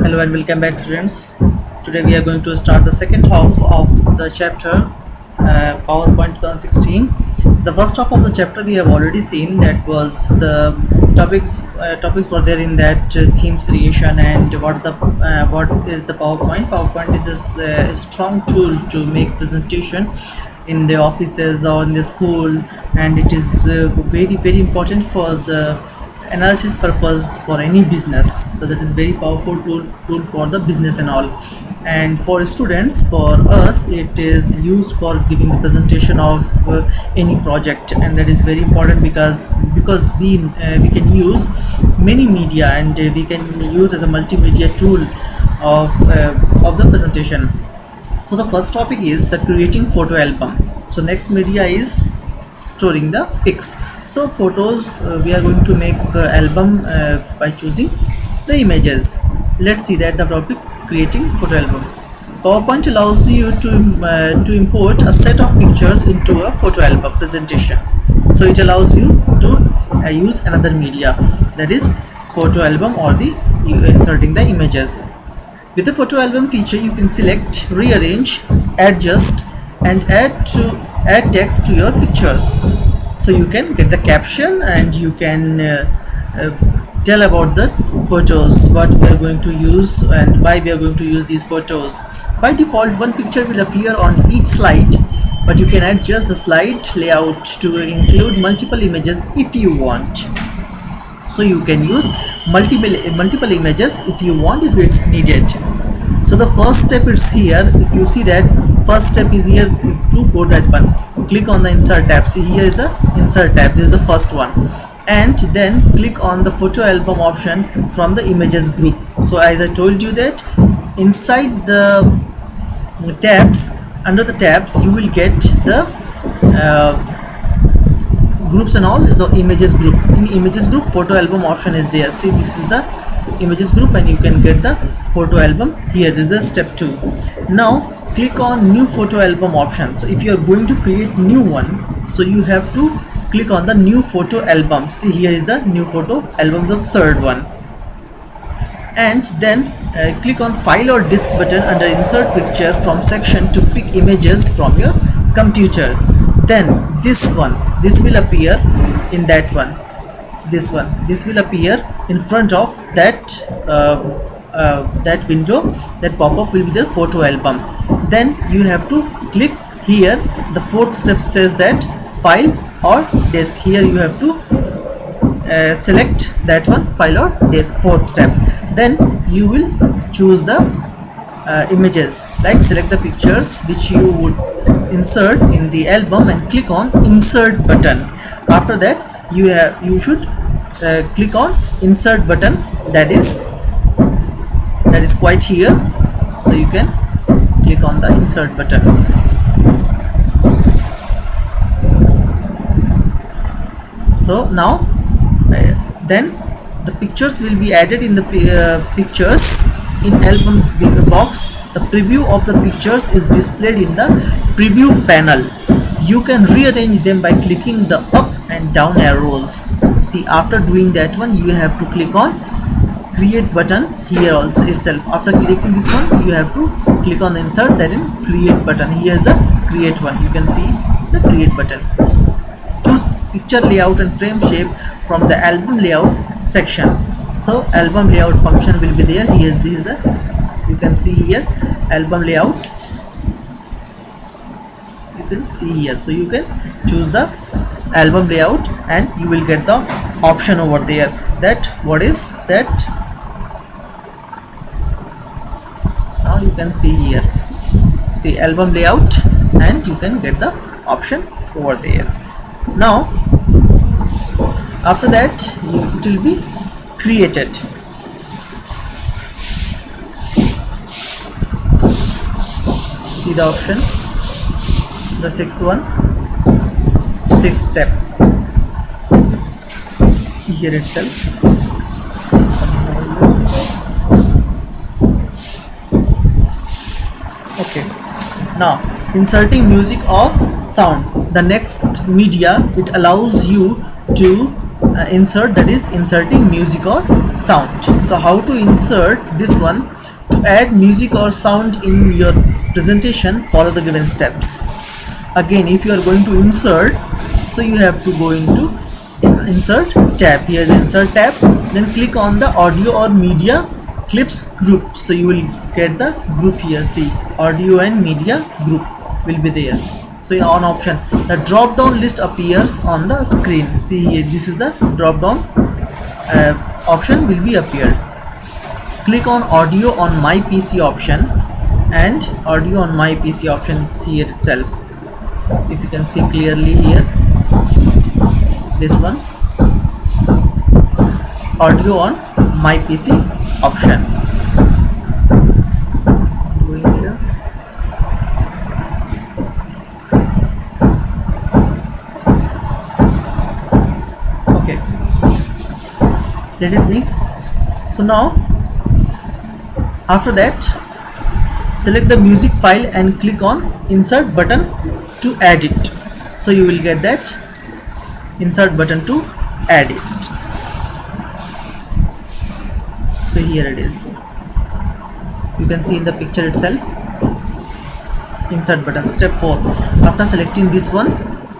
Hello and welcome back, students. Today we are going to start the second half of the chapter PowerPoint 2016. The first half of the chapter we have already seen. That was the topics were there in that themes creation and what is the PowerPoint. PowerPoint is a strong tool to make presentation in the offices or in the school, and it is very important for the analysis purpose for any business. So that is very powerful tool for the business and all. And for students, for us, it is used for giving the presentation of any project, and that is very important because we can use many media, and we can use as a multimedia tool of the presentation. So the first topic is the creating photo album. So next media is storing the pics. So photos, we are going to make album by choosing the images. Let's see that the topic, creating photo album. PowerPoint allows you to import a set of pictures into a photo album presentation. So it allows you to use another media, that is photo album, or the inserting the images. With the photo album feature, you can select, rearrange, adjust, and add text to your pictures. So you can get the caption, and you can tell about the photos, what we are going to use and why we are going to use these photos. By default, one picture will appear on each slide, but you can adjust the slide layout to include multiple images if you want. So you can use multiple images if you want, if it's needed. So the first step is here. If you see that first step is here, to go that one, click on the insert tab. See, here is the insert tab, this is the first one, and then click on the photo album option from the images group. So as I told you that inside the tabs, under the tabs, you will get the groups and all. The images group, in images group, photo album option is there. See, this is the images group, and you can get the photo album here. This is the step 2. Now click on new photo album option. So if you are going to create new one, so you have to click on the new photo album. See, here is the new photo album, the third one, and then click on file or disk button under insert picture from section to pick images from your computer. Then this will appear in that one. This will appear in front of that that window. That pop-up will be the photo album. Then you have to click here. The fourth step says that file or disk. Here you have to select that one, file or disk, fourth step. Then you will choose the images, like select the pictures which you would insert in the album and click on insert button. After that, you should click on insert button, that is quite here. So you can click on the insert button. So now then the pictures will be added in the pictures in album box. The preview of the pictures is displayed in the preview panel. You can rearrange them by clicking the up and down arrows. See, after doing that one, you have to click on create button here also itself. After clicking this one, you have to click on insert, that in create button. Here is the create one. You can see the create button. Choose picture layout and frame shape from the album layout section. So album layout function will be there. This is the, you can see here, album layout. You can see here. So you can choose the album layout, and you will get the option over there. That what is that? Now you can see here, see album layout, and you can get the option over there. Now after that, it will be created. See the option, the sixth one, sixth step here itself. Okay, now inserting music or sound. The next media, it allows you to insert, that is inserting music or sound. So how to insert this one? To add music or sound in your presentation, follow the given steps. Again, if you are going to insert, so you have to go into insert tab. Here is insert tab, then click on the audio or media clips group. So you will get the group here. See, audio and media group will be there. So on option, the drop down list appears on the screen. See here, this is the drop down option will be appeared. Click on audio on my PC option, and audio on my PC option, see it itself. If you can see clearly here, this one, audio on my PC option. Going here. Okay, let it be. So now after that, select the music file and click on insert button to add it. So you will get that insert button to add it. So here it is, you can see in the picture itself, insert button. Step 4, after selecting this one,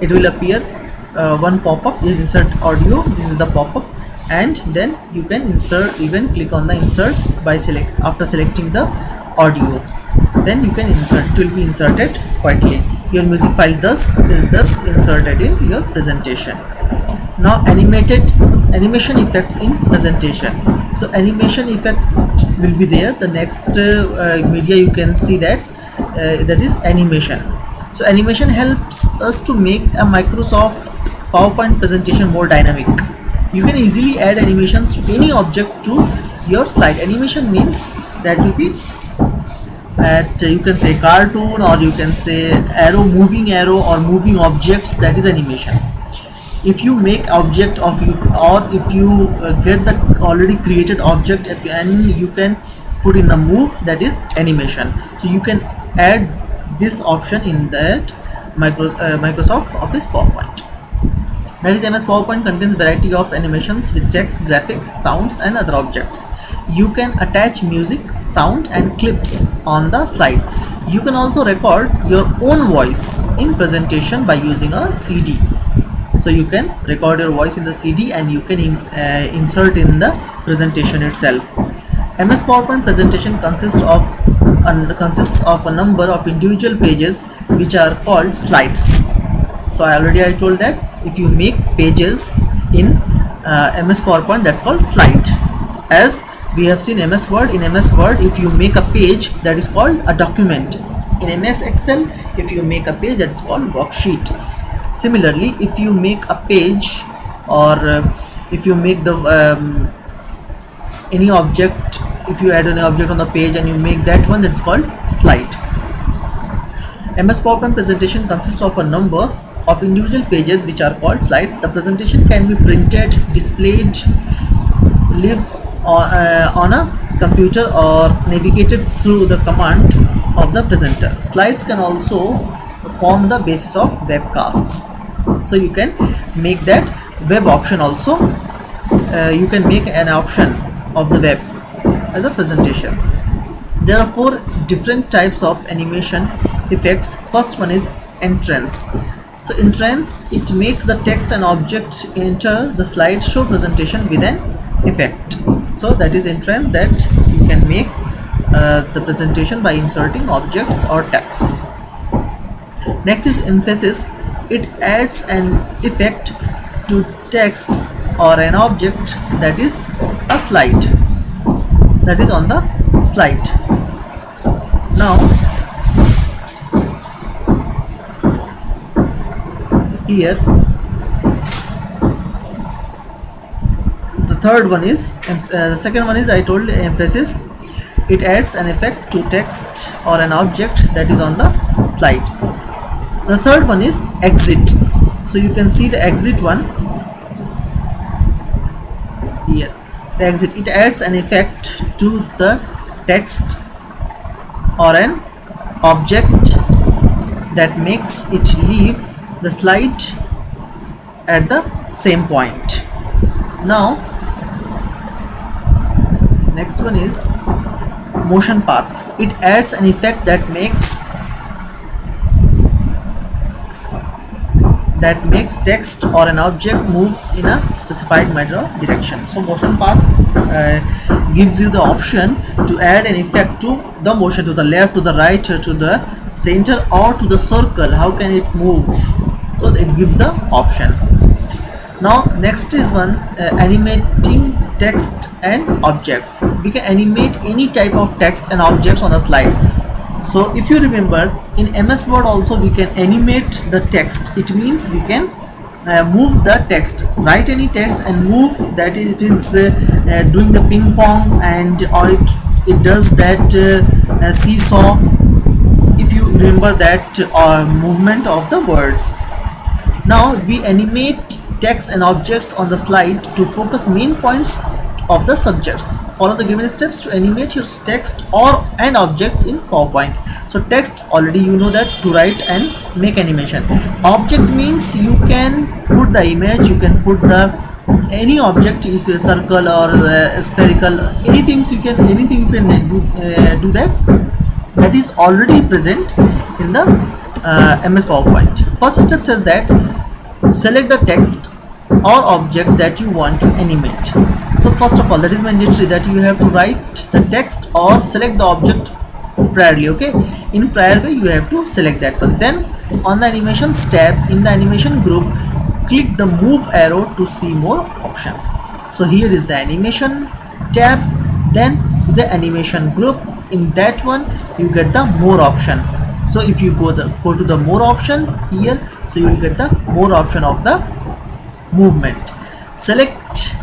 it will appear one pop-up, is insert audio, this is the pop-up, and then you can insert, even click on the insert by after selecting the audio, then you can insert, it will be inserted quietly. Your music file is thus inserted in your presentation. Now animation effects in presentation. So animation effect will be there. The next media you can see that that is animation. So animation helps us to make a Microsoft PowerPoint presentation more dynamic. You can easily add animations to any object to your slide. Animation means that will be at you can say cartoon, or you can say moving arrow or moving objects, that is animation. If you make object of you, or if you get the already created object and you can put in the move, that is animation. So you can add this option in that Microsoft Office PowerPoint. That is, MS PowerPoint contains variety of animations with text, graphics, sounds and other objects. You can attach music, sound and clips on the slide. You can also record your own voice in presentation by using a CD. So you can record your voice in the CD and you can insert in the presentation itself. MS PowerPoint presentation consists of a number of individual pages which are called slides. So I told that if you make pages in MS PowerPoint, that's called slide. As we have seen MS Word, in MS Word if you make a page, that is called a document. In MS Excel, if you make a page, that is called worksheet. Similarly, if you make a page, or if you make the any object, if you add an object on the page and you make that one, that's called slide. MS PowerPoint presentation consists of a number of individual pages which are called slides. The presentation can be printed, displayed, live on a computer, or navigated through the command of the presenter. Slides can also form the basis of webcasts. So you can make that web option also. You can make an option of the web as a presentation. There are 4 different types of animation effects. First one is entrance. So entrance, it makes the text and object enter the slideshow presentation with an effect. So that is entrance, that you can make the presentation by inserting objects or texts. Next is emphasis. It adds an effect to text or an object that is a slide, that is on the slide. Now here the third one is the second one is, I told, emphasis. It adds an effect to text or an object that is on the slide. The third one is exit. So you can see the exit one here, the exit. It adds an effect to the text or an object that makes it leave the slide at the same point. Now next one is motion path. It adds an effect that makes text or an object move in a specified matter of direction. So motion path gives you the option to add an effect to the motion, to the left, to the right, or to the center, or to the circle. How can it move? So it gives the option. Now next is one animating text and objects. We can animate any type of text and objects on a slide. So if you remember, in MS Word also we can animate the text. It means we can move the text, write any text and move that. It is doing the ping pong, and or it does that seesaw, if you remember that movement of the words. Now we animate text and objects on the slide to focus main points of the subjects. Follow the given steps to animate your text and objects in PowerPoint. So text, already you know that, to write and make animation. Object means you can put the image, you can put the any object, if a circle or spherical, anything you can do that is already present in the MS PowerPoint. First step says that select the text or object that you want to animate. So first of all, that is mandatory that you have to write the text or select the object priorly. Okay, in prior way you have to select that one. Then on the animations tab in the animation group, click the move arrow to see more options. So here is the animation tab, then the animation group. In that one you get the more option. So if you go to the more option here, so you will get the more option of the movement. Select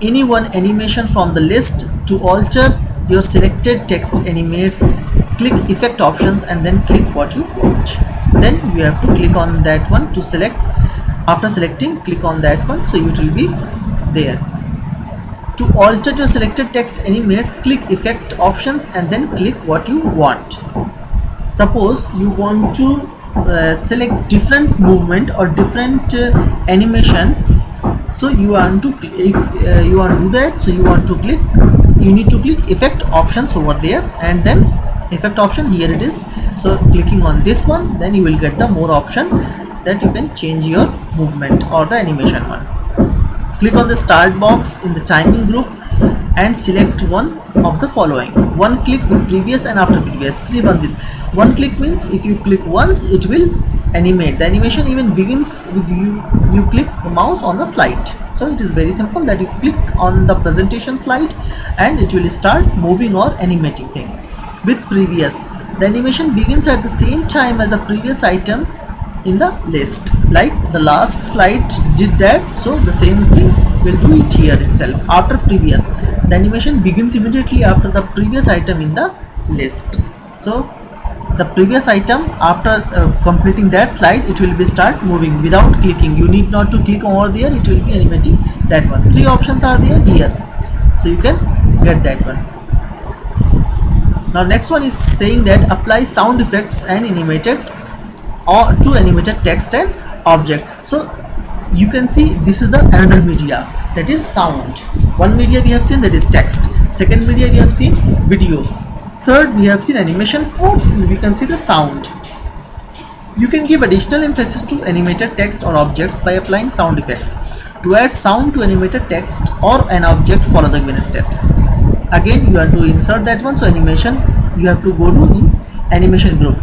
any one animation from the list. To alter your selected text animates, click effect options and then click what you want. Then you have to click on that one to select. After selecting, click on that one, so it will be there. To alter your selected text animates, click effect options and then click what you want. Suppose you want to select different movement or different animation, so you want to if you want to do that, so you need to click effect options over there, and then effect option, here it is. So clicking on this one, then you will get the more option that you can change your movement or the animation one. Click on the start box in the timing group and select one of the following. One click with previous and after previous. One click means if you click once, it will animate. The animation even begins with you click the mouse on the slide. So it is very simple that you click on the presentation slide and it will start moving or animating thing. With previous, the animation begins at the same time as the previous item in the list, like the last slide did that, so the same thing will do it here itself. After previous, the animation begins immediately after the previous item in the list. So the previous item, after completing that slide, it will be start moving without clicking. You need not to click over there, it will be animating that one. 3 options are there here, so you can get that one. Now next one is saying that apply sound effects and animated or to animated text and object. So you can see this is the another media, that is sound. One media we have seen, that is text. Second media we have seen video. Third we have seen animation. Fourth we can see the sound. You can give additional emphasis to animated text or objects by applying sound effects. To add sound to animated text or an object, follow the given steps. Again you have to insert that one. So animation, you have to go to in animation group.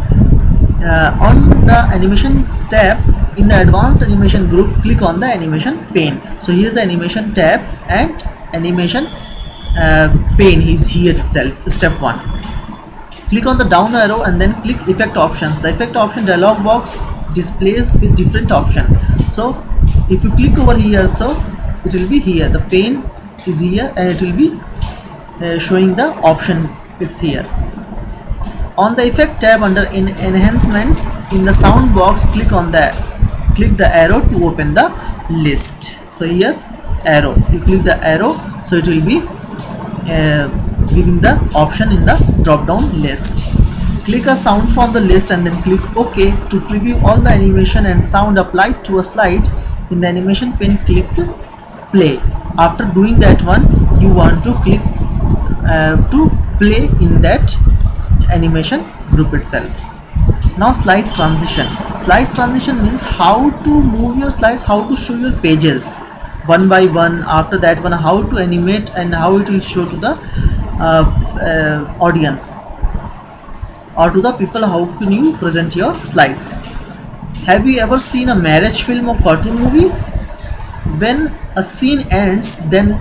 On the animations tab in the advanced animation group, click on the animation pane. So here is the animation tab and animation pane is here itself. Step 1, click on the down arrow and then click effect options. The effect option dialog box displays with different option. So if you click over here, so it will be here, the pane is here and it will be showing the option, it's here. On the effect tab under enhancements in the sound box, click the arrow to open the list. So here arrow, you click the arrow, so it will be giving the option in the drop down list. Click a sound from the list and then click OK to preview all the animation and sound applied to a slide. In the animation pane, click play. After doing that one, you want to click to play in that animation group itself. Now slide transition. Slide transition means how to move your slides, how to show your pages one by one. After that one, how to animate and how it will show to the audience or to the people, how can you present your slides. Have you ever seen a marriage film or cartoon movie? When a scene ends, then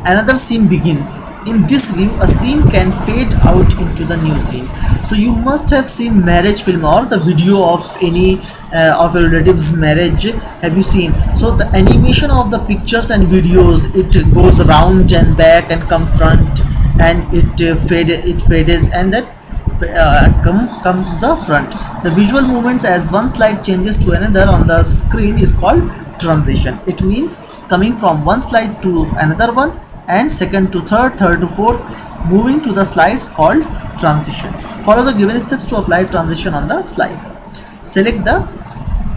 another scene begins. In this view, a scene can fade out into the new scene. So you must have seen marriage film or the video of any of a relative's marriage. Have you seen? So the animation of the pictures and videos, it goes round and back and come front, and it fades and that come to the front. The visual movements as one slide changes to another on the screen is called transition. It means coming from one slide to another one, and second to third, third to fourth, moving to the slides called transition. Follow the given steps to apply transition on the slide. Select the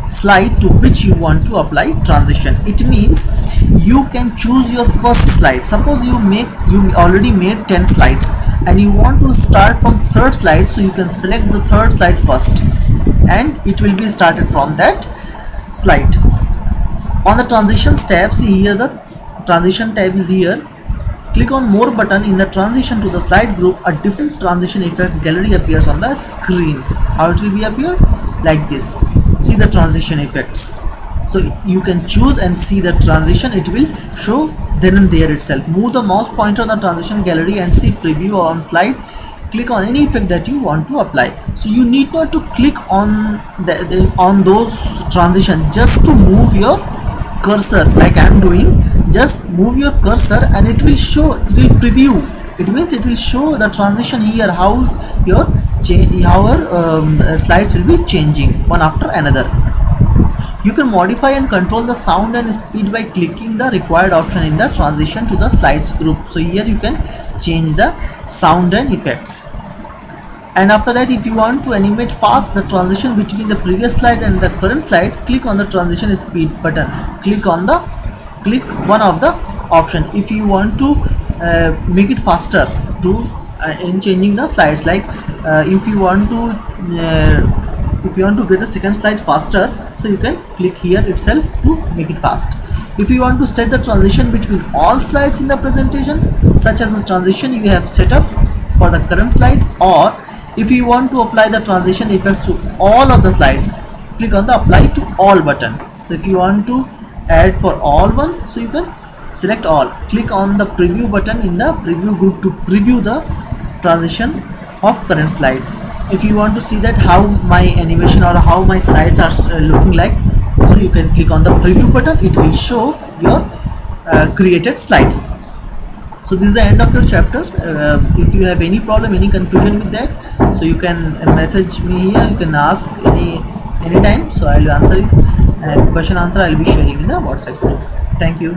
slide to which you want to apply transition. It means you can choose your first slide. Suppose you already made 10 slides and you want to start from third slide, so you can select the third slide first and it will be started from that slide. On the transition tab, see here the transition tab is here. Click on more button. In the transition to the slide group, a different transition effects gallery appears on the screen. How it will be appear? Like this. See the transition effects. So you can choose and see the transition. It will show then and there itself. Move the mouse pointer on the transition gallery and see preview on slide. Click on any effect that you want to apply. So you need not to click on those transition, just to move your cursor like I am doing. Just move your cursor and it will show, it will preview. It means it will show the transition here, how your slides will be changing one after another. You can modify and control the sound and speed by clicking the required option in the transition to the slides group. So here you can change the sound and effects. And after that, if you want to animate fast the transition between the previous slide and the current slide, click on the transition speed button. Click one of the option. If you want to make it faster in changing the slides, like if you want to get the second slide faster, so you can click here itself to make it fast. If you want to set the transition between all slides in the presentation, such as the transition you have set up for the current slide, or if you want to apply the transition effects to all of the slides, click on the apply to all button. So if you want to add for all one, so you can select all. Click on the preview button in the preview group to preview the transition of current slide. If you want to see that how my animation or how my slides are looking like, so you can click on the preview button. It will show your created slides. So this is the end of your chapter. If you have any problem, any confusion with that, so you can message me here. You can ask anytime, so I will answer it, and question answer I will be sharing in the WhatsApp group. Thank you.